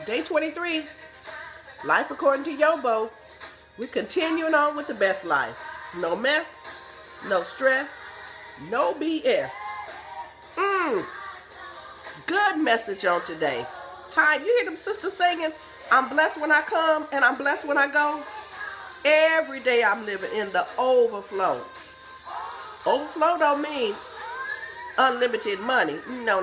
Day 23, Life According to YoBo. We're continuing on with the best life. No mess, no stress, no BS. Good message on today. Time, you hear them sisters singing, I'm blessed when I come and I'm blessed when I go. Every day I'm living in the overflow. Overflow don't mean unlimited money. No.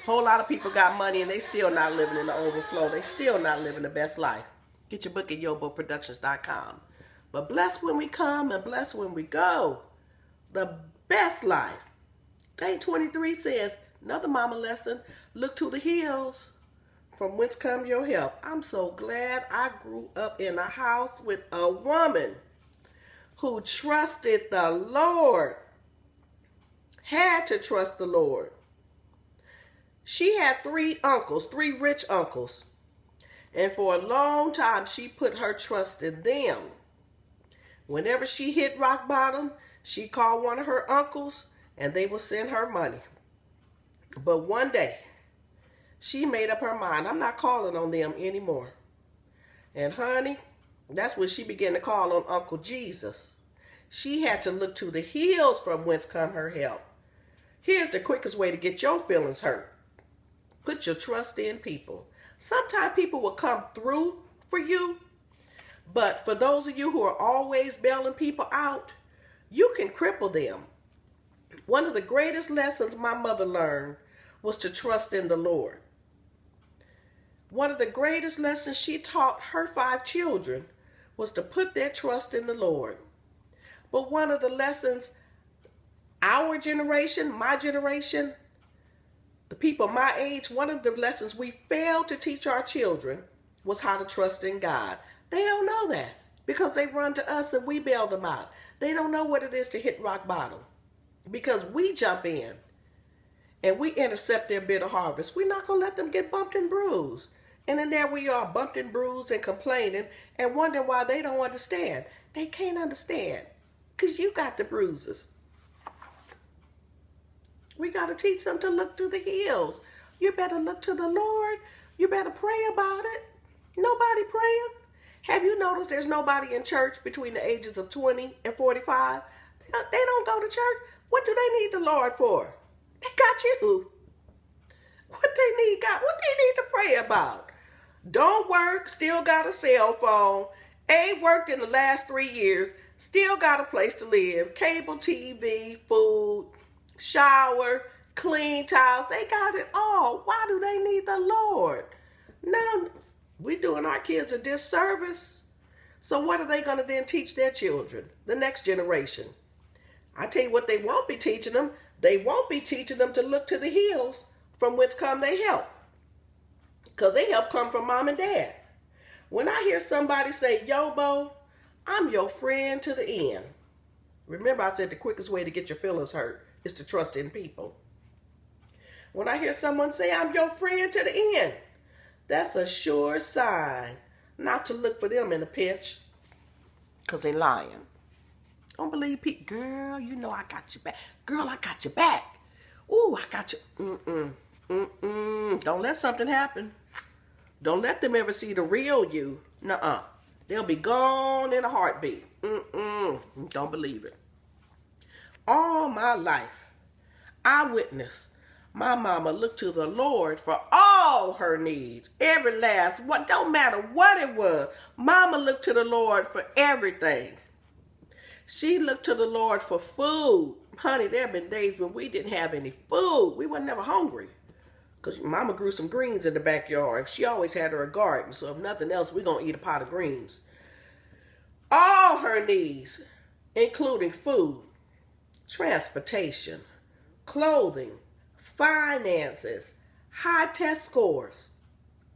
Whole lot of people got money and they still not living in the overflow. They still not living the best life. Get your book at yoboproductions.com. But blessed when we come and blessed when we go. The best life. Day 23 says, another mama lesson, look to the hills from whence comes your help. I'm so glad I grew up in a house with a woman who trusted the Lord. Had to trust the Lord. She had three rich uncles. And for a long time, she put her trust in them. Whenever she hit rock bottom, she called one of her uncles and they would send her money. But one day, she made up her mind, I'm not calling on them anymore. And honey, that's when she began to call on Uncle Jesus. She had to look to the hills from whence come her help. Here's the quickest way to get your feelings hurt. Put your trust in people. Sometimes people will come through for you, but for those of you who are always bailing people out, you can cripple them. One of the greatest lessons my mother learned was to trust in the Lord. One of the greatest lessons she taught her 5 children was to put their trust in the Lord. But one of the lessons our generation, my generation, the people my age, one of the lessons we failed to teach our children was how to trust in God. They don't know that because they run to us and we bail them out. They don't know what it is to hit rock bottom because we jump in and we intercept their bitter harvest. We're not going to let them get bumped and bruised. And then there we are, bumped and bruised and complaining and wondering why they don't understand. They can't understand because you got the bruises. We got to teach them to look to the hills. You better look to the Lord. You better pray about it. Nobody praying. Have you noticed there's nobody in church between the ages of 20 and 45? They don't go to church. What do they need the Lord for? They got you. What they need to pray about? Don't work, still got a cell phone. Ain't worked in the last 3 years. Still got a place to live. Cable TV, food, shower, clean towels. They got it all. Why do they need the Lord? No, we're doing our kids a disservice. So what are they going to then teach their children, the next generation? I tell you what they won't be teaching them. They won't be teaching them to look to the hills from whence come they help. Because they help come from mom and dad. When I hear somebody say, YoBo, I'm your friend to the end. Remember I said the quickest way to get your feelings hurt is to trust in people. When I hear someone say, I'm your friend to the end, that's a sure sign not to look for them in a pinch because they lying. Don't believe people. Girl, you know I got your back. Girl, I got your back. Ooh, I got you. Don't let something happen. Don't let them ever see the real you. Nuh-uh. They'll be gone in a heartbeat. Don't believe it. All my life, I witnessed my mama look to the Lord for all her needs. Every last one. Don't matter what it was. Mama looked to the Lord for everything. She looked to the Lord for food. Honey, there have been days when we didn't have any food. We were never hungry. Because mama grew some greens in the backyard. She always had her a garden. So if nothing else, we're going to eat a pot of greens. All her needs, including food, transportation, clothing, finances, high test scores,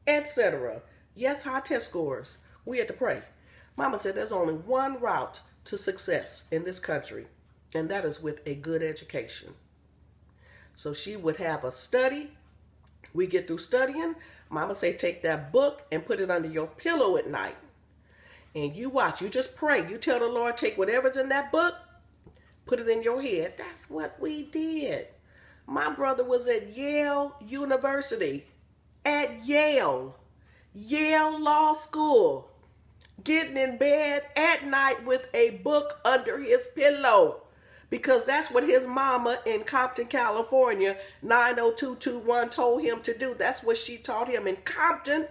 etc. Yes, high test scores. We had to pray. Mama said there's only one route to success in this country, and that is with a good education. So she would have us study. We get through studying. Mama say take that book and put it under your pillow at night. And you watch. You just pray. You tell the Lord, take whatever's in that book, put it in your head. That's what we did. My brother was at Yale University, at Yale Law School, getting in bed at night with a book under his pillow, because that's what his mama in Compton, California, 90221 told him to do. That's what she taught him in Compton,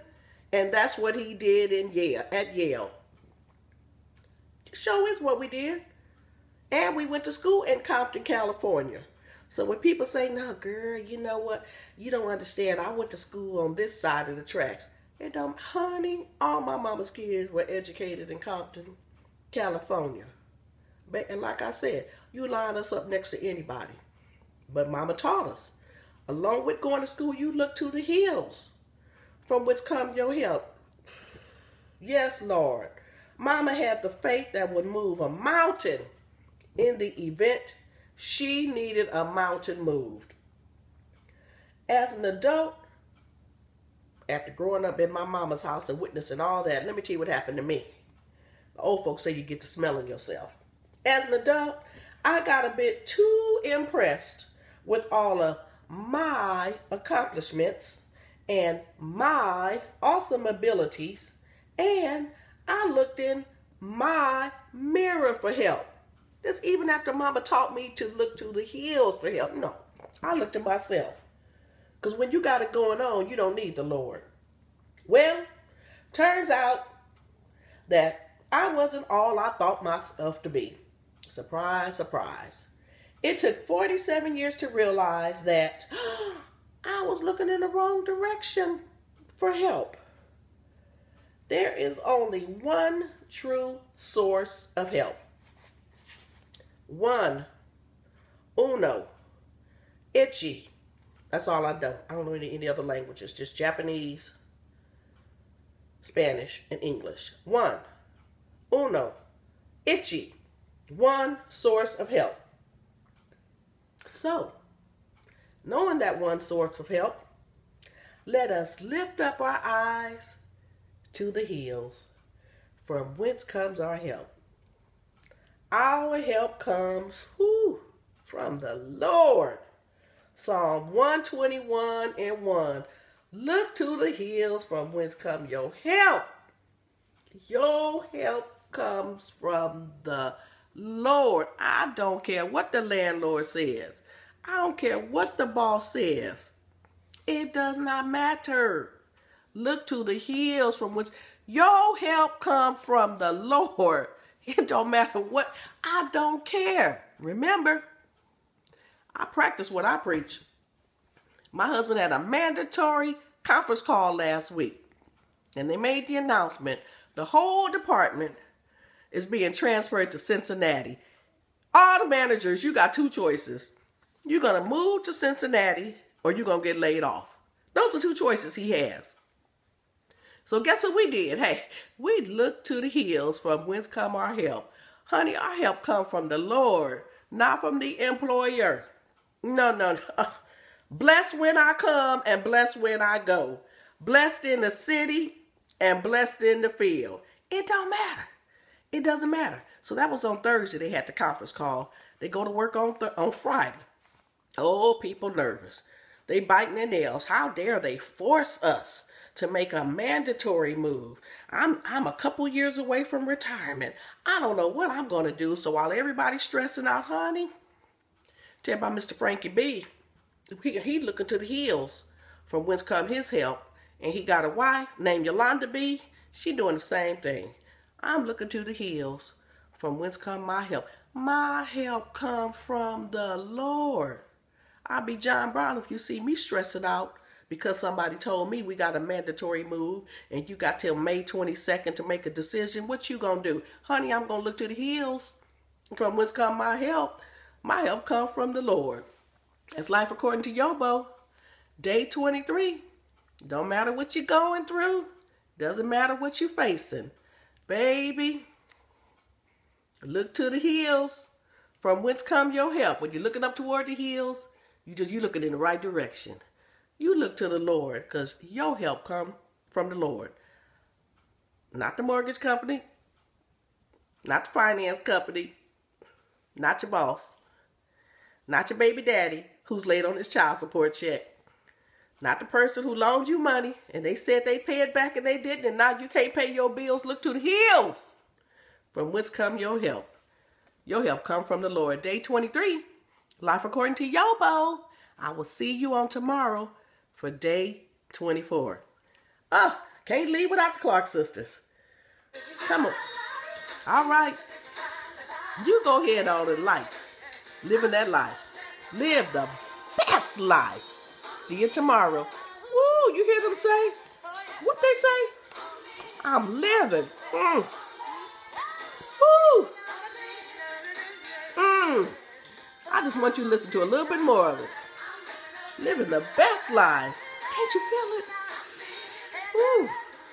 and that's what he did in Yale, at Yale. Show is what we did. And we went to school in Compton, California. So when people say, no, girl, you know what? You don't understand. I went to school on this side of the tracks. And honey, all my mama's kids were educated in Compton, California. And like I said, you line us up next to anybody. But mama taught us, along with going to school, you look to the hills from which come your help. Yes, Lord. Mama had the faith that would move a mountain in the event she needed a mountain moved. As an adult, after growing up in my mama's house and witnessing all that, let me tell you what happened to me. The old folks say you get to smelling yourself. As an adult, I got a bit too impressed with all of my accomplishments and my awesome abilities, and I looked in my mirror for help. This even after mama taught me to look to the hills for help. No, I looked at myself. Because when you got it going on, you don't need the Lord. Well, turns out that I wasn't all I thought myself to be. Surprise, surprise. It took 47 years to realize that I was looking in the wrong direction for help. There is only one true source of help. One. Uno. Ichi. That's all I know. I don't know any other languages, just Japanese, Spanish, and English. One. Uno. Ichi. One source of help. So, knowing that one source of help, let us lift up our eyes to the hills, from whence comes our help. Our help comes from the Lord. Psalm 121:1. Look to the hills from whence come your help. Your help comes from the Lord. I don't care what the landlord says. I don't care what the boss says. It does not matter. Look to the hills from which your help comes from the Lord. It don't matter what. I don't care. Remember, I practice what I preach. My husband had a mandatory conference call last week, and they made the announcement the whole department is being transferred to Cincinnati. All the managers, you got two choices. You're going to move to Cincinnati or you're going to get laid off. Those are two choices he has. So guess what we did? Hey, we looked to the hills from whence come our help. Honey, our help comes from the Lord, not from the employer. No. Blessed when I come and blessed when I go. Blessed in the city and blessed in the field. It don't matter. It doesn't matter. So that was on Thursday. They had the conference call. They go to work on Friday. Oh, people nervous. They biting their nails. How dare they force us to make a mandatory move? I'm a couple years away from retirement. I don't know what I'm going to do. So while everybody's stressing out, honey, tell you about Mr. Frankie B. He looking to the hills from whence come his help. And he got a wife named Yolanda B. She doing the same thing. I'm looking to the hills from whence come my help. My help come from the Lord. I'll be John Brown if you see me stressing out because somebody told me we got a mandatory move and you got till May 22nd to make a decision. What you gonna do? Honey, I'm gonna look to the hills from whence come my help. My help come from the Lord. That's Life According to YoBo. Day 23. Don't matter what you're going through. Doesn't matter what you're facing. Baby, look to the hills from whence come your help. When you're looking up toward the hills, you're looking in the right direction. You look to the Lord because your help come from the Lord. Not the mortgage company, not the finance company, not your boss, not your baby daddy. who's late on his child support check. Not the person who loaned you money and they said they pay it back and they didn't, and now you can't pay your bills. Look to the hills from whence come your help. Your help come from the Lord. Day 23, Life According to YoBo. I will see you on tomorrow for day 24. Can't leave without the Clark sisters. Come on. All right. You go ahead on and living that life. Live the best life. See you tomorrow. Woo, you hear them say? What they say? I'm living. Woo. I just want you to listen to a little bit more of it. Living the best life. Can't you feel it? Woo.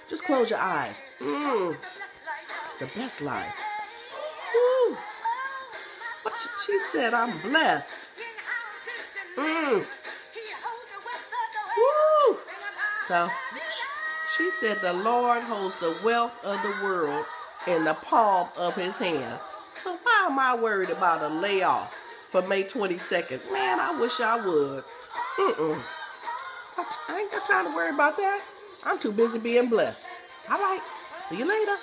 Just close your eyes. It's the best life. Woo. She said, I'm blessed. Woo. She said the Lord holds the wealth of the world in the palm of his hand. So why am I worried about a layoff for May 22nd? Man, I wish I would. I ain't got time to worry about that. I'm too busy being blessed. All right. See you later.